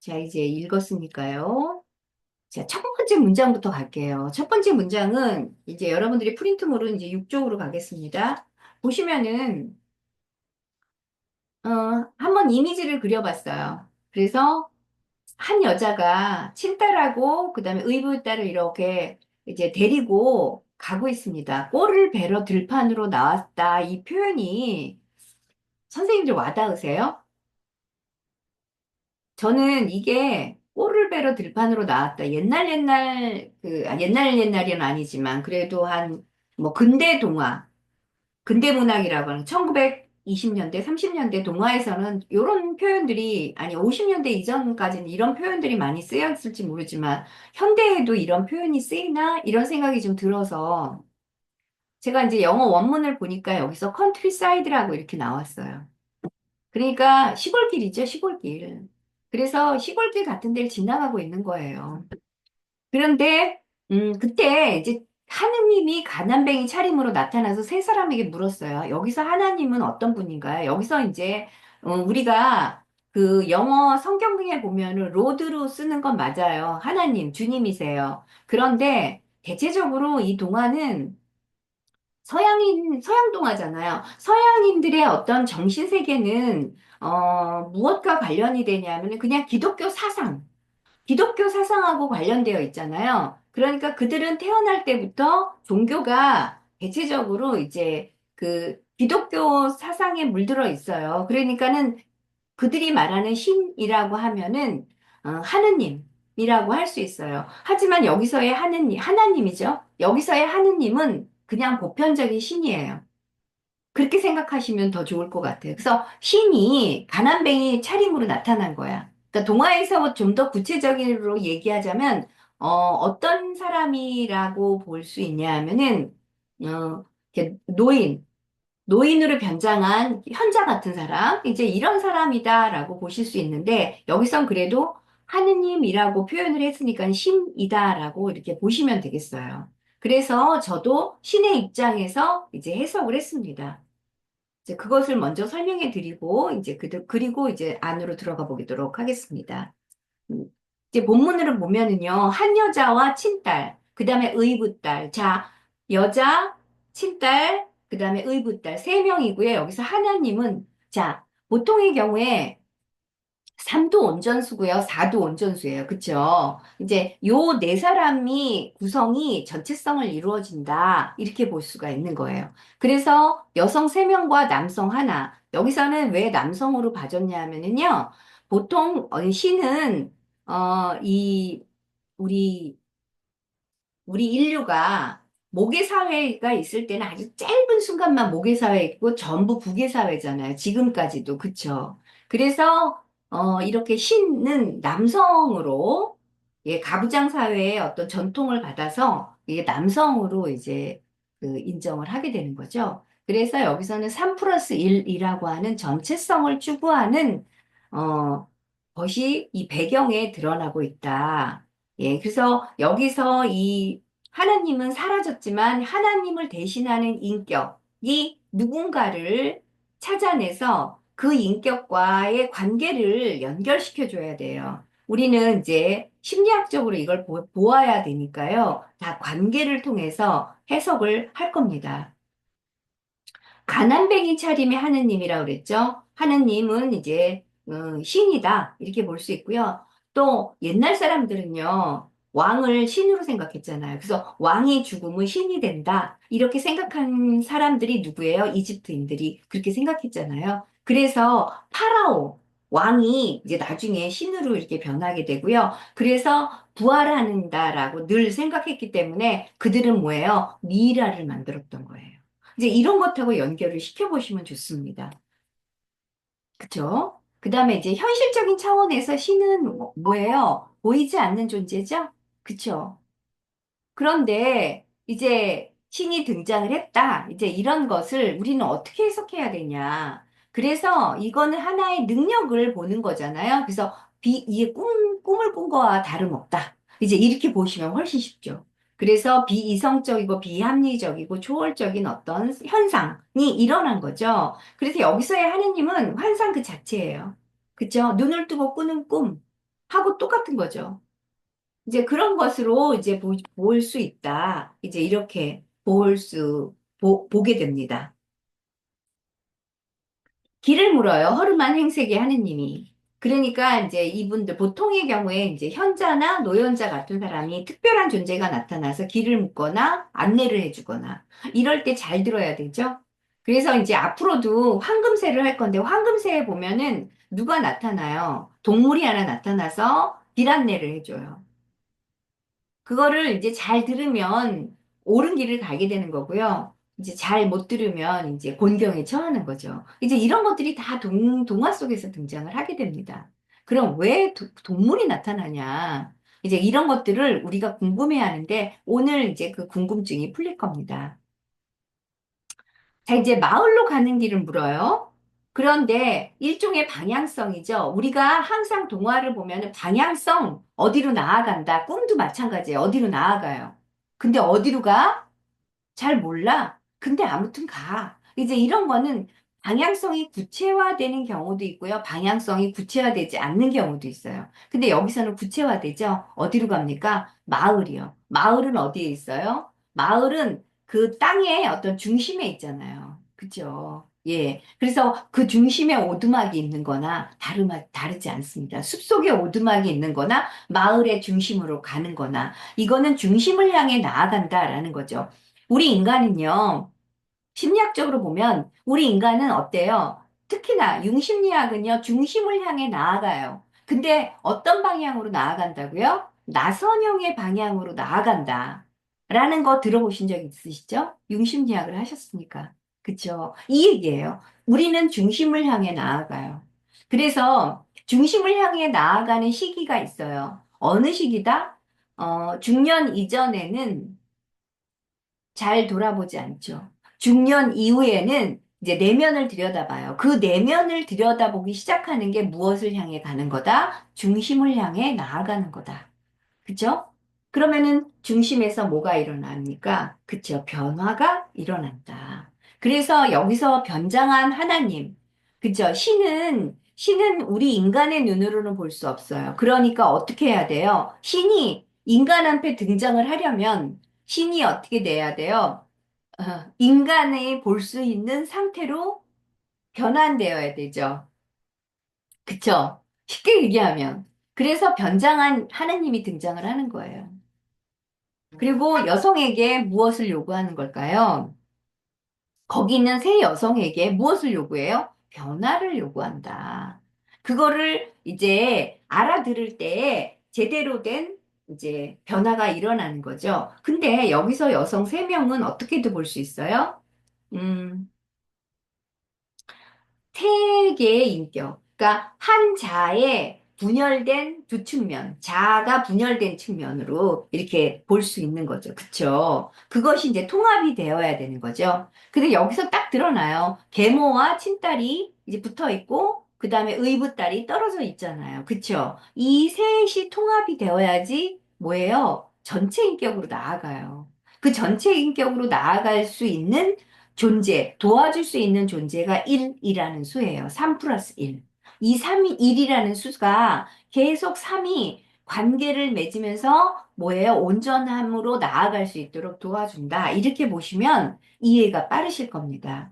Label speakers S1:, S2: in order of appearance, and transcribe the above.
S1: 자, 이제 읽었으니까요. 자, 첫 번째 문장부터 갈게요. 첫 번째 문장은 이제 여러분들이 프린트물은 이제 6쪽으로 가겠습니다. 보시면은, 한번 이미지를 그려봤어요. 그래서 한 여자가 친딸하고 그다음에 의붓딸을 이렇게 이제 데리고 가고 있습니다. 꼴을 베러 들판으로 나왔다. 이 표현이 선생님들 와닿으세요? 저는 이게 꼴을 베러 들판으로 나왔다. 옛날 옛날은 아니지만 그래도 한 뭐 근대 동화, 근대 문학이라고 하는 1920년대, 30년대 동화에서는 이런 표현들이 아니 50년대 이전까지는 이런 표현들이 많이 쓰였을지 모르지만 현대에도 이런 표현이 쓰이나 이런 생각이 좀 들어서 제가 이제 영어 원문을 보니까 여기서 컨트리사이드라고 이렇게 나왔어요. 그러니까 시골길이죠, 시골길. 그래서 시골길 같은 데를 지나가고 있는 거예요. 그런데, 그때 이제 하느님이 가난뱅이 차림으로 나타나서 세 사람에게 물었어요. 여기서 하나님은 어떤 분인가요? 여기서 이제, 우리가 그 영어 성경 등에 보면은 로드로 쓰는 건 맞아요. 하나님, 주님이세요. 그런데 대체적으로 이 동화는 서양 동화잖아요. 서양인들의 어떤 정신세계는, 무엇과 관련이 되냐면 그냥 기독교 사상하고 관련되어 있잖아요. 그러니까 그들은 태어날 때부터 종교가 대체적으로 이제 그 기독교 사상에 물들어 있어요. 그러니까는 그들이 말하는 신이라고 하면은 하느님이라고 할 수 있어요. 하지만 여기서의 하나님이죠. 여기서의 하느님은 그냥 보편적인 신이에요. 그렇게 생각하시면 더 좋을 것 같아요. 그래서 신이 가난뱅이 차림으로 나타난 거야. 그러니까 동화에서 좀 더 구체적으로 얘기하자면 어떤 사람이라고 볼 수 있냐 하면은 이렇게 노인으로 변장한 현자 같은 사람, 이제 이런 사람이다라고 보실 수 있는데 여기선 그래도 하느님이라고 표현을 했으니까 신이다라고 이렇게 보시면 되겠어요. 그래서 저도 신의 입장에서 이제 해석을 했습니다. 이제 그것을 먼저 설명해 드리고, 이제 그리고 이제 안으로 들어가 보도록 하겠습니다. 음, 이제 본문으로 보면은요, 한 여자와 친딸, 그 다음에 의붓딸. 자, 여자, 친딸, 그 다음에 의붓딸. 세 명이고요. 여기서 하나님은, 자, 보통의 경우에 3도 온전수고요. 4도 온전수예요. 그쵸? 이제 요 네 사람이 구성이 전체성을 이루어진다. 이렇게 볼 수가 있는 거예요. 그래서 여성 3명과 남성 하나. 여기서는 왜 남성으로 봐줬냐 하면은요. 보통 신은 이 우리 우리 인류가 모계 사회가 있을 때는 아주 짧은 순간만 모계 사회 있고 전부 부계 사회잖아요. 지금까지도 그쵸? 그래서 이렇게 신은 남성으로 예, 가부장 사회의 어떤 전통을 받아서 이게 남성으로 이제 그 인정을 하게 되는 거죠. 그래서 여기서는 3 플러스 1이라고 하는 전체성을 추구하는 것이 이 배경에 드러나고 있다. 예, 그래서 여기서 이 하나님은 사라졌지만 하나님을 대신하는 인격이 누군가를 찾아내서 그 인격과의 관계를 연결시켜 줘야 돼요. 우리는 이제 심리학적으로 이걸 보아야 되니까요. 다 관계를 통해서 해석을 할 겁니다. 가난뱅이 차림의 하느님이라고 그랬죠. 하느님은 이제 신이다 이렇게 볼 수 있고요. 또 옛날 사람들은요 왕을 신으로 생각했잖아요. 그래서 왕이 죽으면 신이 된다 이렇게 생각한 사람들이 누구예요? 이집트인들이 그렇게 생각했잖아요. 그래서 파라오 왕이 이제 나중에 신으로 이렇게 변하게 되고요. 그래서 부활한다라고 늘 생각했기 때문에 그들은 뭐예요? 미이라를 만들었던 거예요. 이제 이런 것하고 연결을 시켜보시면 좋습니다. 그쵸? 그 다음에 이제 현실적인 차원에서 신은 뭐예요? 보이지 않는 존재죠? 그쵸? 그런데 이제 신이 등장을 했다. 이제 이런 것을 우리는 어떻게 해석해야 되냐. 그래서 이거는 하나의 능력을 보는 거잖아요. 그래서 이게 꿈을 꾼 거와 다름없다. 이제 이렇게 보시면 훨씬 쉽죠. 그래서 비이성적이고 비합리적이고 초월적인 어떤 현상이 일어난 거죠. 그래서 여기서의 하느님은 환상 그 자체예요. 그죠? 눈을 뜨고 꾸는 꿈. 하고 똑같은 거죠. 이제 그런 것으로 이제 볼 수 있다. 이제 이렇게 보게 됩니다. 길을 물어요. 허름한 행세계 하느님이. 그러니까 이제 이분들 보통의 경우에 이제 현자나 노현자 같은 사람이 특별한 존재가 나타나서 길을 묻거나 안내를 해주거나 이럴 때 잘 들어야 되죠. 그래서 이제 앞으로도 황금세를 할 건데 황금세에 보면은 누가 나타나요? 동물이 하나 나타나서 길 안내를 해줘요. 그거를 이제 잘 들으면 옳은 길을 가게 되는 거고요. 이제 잘 못 들으면 이제 곤경에 처하는 거죠. 이제 이런 것들이 다 동화 속에서 등장을 하게 됩니다. 그럼 왜 동물이 나타나냐? 이제 이런 것들을 우리가 궁금해 하는데 오늘 이제 그 궁금증이 풀릴 겁니다. 자, 이제 마을로 가는 길을 물어요. 그런데 일종의 방향성이죠. 우리가 항상 동화를 보면 방향성, 어디로 나아간다. 꿈도 마찬가지예요. 어디로 나아가요. 근데 어디로 가? 잘 몰라. 근데 아무튼 가. 이제 이런 거는 방향성이 구체화되는 경우도 있고요. 방향성이 구체화되지 않는 경우도 있어요. 근데 여기서는 구체화되죠. 어디로 갑니까? 마을이요. 마을은 어디에 있어요? 마을은 그 땅의 어떤 중심에 있잖아요. 그죠? 예. 그래서 그 중심에 오두막이 있는 거나 다르지 않습니다. 숲속에 오두막이 있는 거나 마을의 중심으로 가는 거나 이거는 중심을 향해 나아간다라는 거죠. 우리 인간은요, 심리학적으로 보면 우리 인간은 어때요? 특히나 융심리학은요, 중심을 향해 나아가요. 근데 어떤 방향으로 나아간다고요? 나선형의 방향으로 나아간다. 라는 거 들어보신 적 있으시죠? 융심리학을 하셨으니까. 그쵸? 이 얘기예요. 우리는 중심을 향해 나아가요. 그래서 중심을 향해 나아가는 시기가 있어요. 어느 시기다? 중년 이전에는 잘 돌아보지 않죠. 중년 이후에는 이제 내면을 들여다봐요. 그 내면을 들여다보기 시작하는 게 무엇을 향해 가는 거다? 중심을 향해 나아가는 거다. 그죠? 그러면은 중심에서 뭐가 일어납니까? 그쵸? 변화가 일어난다. 그래서 여기서 변장한 하나님, 그죠? 신은 우리 인간의 눈으로는 볼 수 없어요. 그러니까 어떻게 해야 돼요? 신이 인간 앞에 등장을 하려면 신이 어떻게 돼야 돼요? 인간이 볼 수 있는 상태로 변환되어야 되죠. 그쵸? 쉽게 얘기하면. 그래서 변장한 하나님이 등장을 하는 거예요. 그리고 여성에게 무엇을 요구하는 걸까요? 거기 있는 세 여성에게 무엇을 요구해요? 변화를 요구한다. 그거를 이제 알아들을 때 제대로 된 이제 변화가 일어나는 거죠. 근데 여기서 여성 세 명은 어떻게도 볼 수 있어요? 음, 세 개의 인격. 그러니까 한 자의 분열된 두 측면, 자아가 분열된 측면으로 이렇게 볼 수 있는 거죠. 그쵸? 그것이 이제 통합이 되어야 되는 거죠. 근데 여기서 딱 드러나요. 계모와 친딸이 이제 붙어 있고, 그 다음에 의붓딸이 떨어져 있잖아요. 그쵸? 이 셋이 통합이 되어야지 뭐예요? 전체 인격으로 나아가요. 그 전체 인격으로 나아갈 수 있는 존재, 도와줄 수 있는 존재가 1이라는 수예요. 3 플러스 1. 이 3이 1이라는 수가 계속 3이 관계를 맺으면서 뭐예요? 온전함으로 나아갈 수 있도록 도와준다. 이렇게 보시면 이해가 빠르실 겁니다.